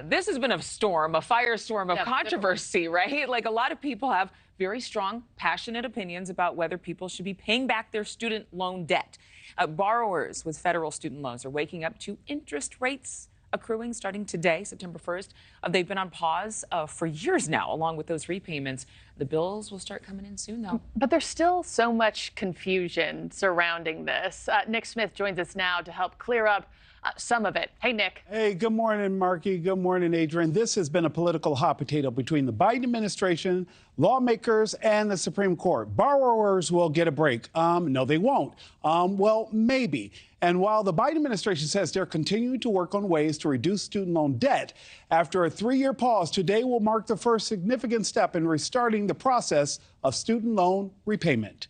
This has been a firestorm of controversy, right? Like, a lot of people have very strong, passionate opinions about whether people should be paying back their student loan debt. Borrowers with federal student loans are waking up to interest rates accruing starting today, September 1st. They've been on pause for years now, along with those repayments. The bills will start coming in soon, though. But there's still so much confusion surrounding this. Nick Smith joins us now to help clear up some of it. Hey, Nick. Hey, good morning, Marky. Good morning, Adrienne. This has been a political hot potato between the Biden administration, lawmakers, and the Supreme Court. Borrowers will get a break. No, they won't. Well, maybe. And while the Biden administration says they're continuing to work on ways to reduce student loan debt, after a 3-year pause, today will mark the first significant step in restarting the process of student loan repayment.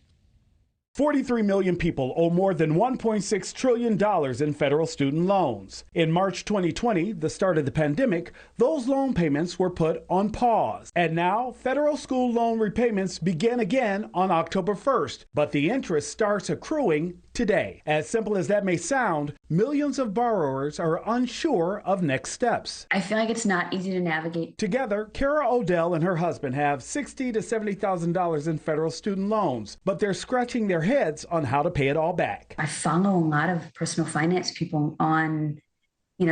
43 million people owe more than $1.6 trillion in federal student loans. In March 2020, the start of the pandemic, those loan payments were put on pause. And now, federal school loan repayments begin again on October 1st. But the interest starts accruing today. As simple as that may sound, millions of borrowers are unsure of next steps. I feel like it's not easy to navigate. Together, Kara Odell and her husband have $60,000 to $70,000 in federal student loans, but they're scratching their heads on how to pay it all back. I follow a lot of personal finance people on,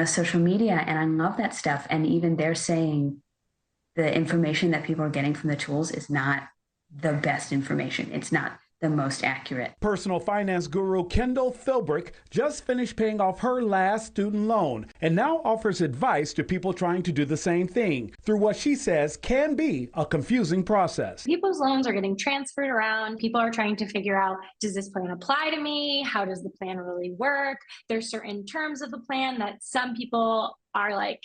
social media, and I love that stuff. And even they're saying the information that people are getting from the tools is not the best information. It's not the most accurate. Personal finance guru Kendall Philbrick just finished paying off her last student loan and now offers advice to people trying to do the same thing through what she says can be a confusing process. People's loans are getting transferred around. People are trying to figure out, does this plan apply to me? How does the plan really work? There's certain terms of the plan that some people are like,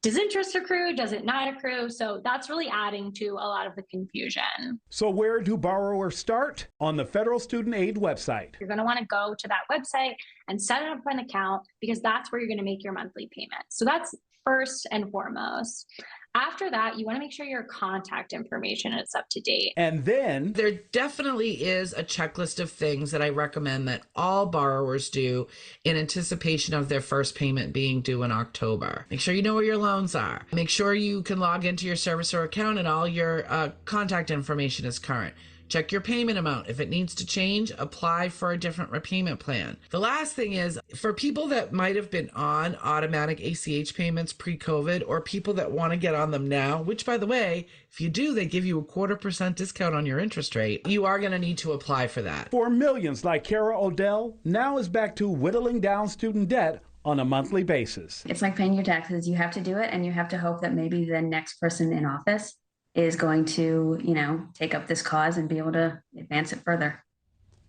does interest accrue? Does it not accrue? So that's really adding to a lot of the confusion. So where do borrowers start? On the federal student aid website. You're going to want to go to that website and set up an account because that's where you're going to make your monthly payment. So that's first and foremost. After that, you want to make sure your contact information is up to date. And then there definitely is a checklist of things that I recommend that all borrowers do in anticipation of their first payment being due in October. Make sure you know where your loans are. Make sure you can log into your servicer account and all your contact information is current. Check your payment amount. If it needs to change, apply for a different repayment plan. The last thing is, for people that might have been on automatic ACH payments pre-COVID or people that want to get on them now, which, by the way, if you do, they give you a 0.25% discount on your interest rate. You are going to need to apply for that. For millions like Kara Odell, now is back to whittling down student debt on a monthly basis. It's like paying your taxes. You have to do it, and you have to hope that maybe the next person in office is going to, take up this cause and be able to advance it further.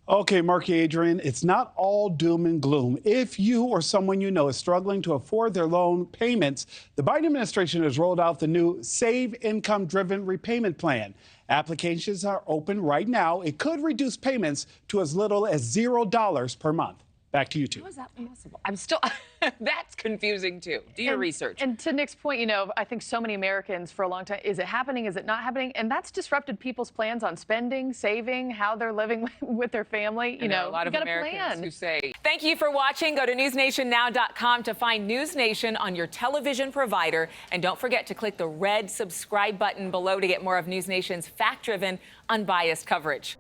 Okay, Marky, Adrienne, it's not all doom and gloom. If you or someone you know is struggling to afford their loan payments, the Biden administration has rolled out the new Save Income-Driven Repayment Plan. Applications are open right now. It could reduce payments to as little as $0 per month. Back to you two. How is that possible? I'm still, that's confusing too. Do your research. And to Nick's point, I think so many Americans for a long time, is it happening? Is it not happening? And that's disrupted people's plans on spending, saving, how they're living with their family. A lot of Americans who say. Thank you for watching. Go to newsnationnow.com to find NewsNation on your television provider. And don't forget to click the red subscribe button below to get more of NewsNation's fact-driven, unbiased coverage.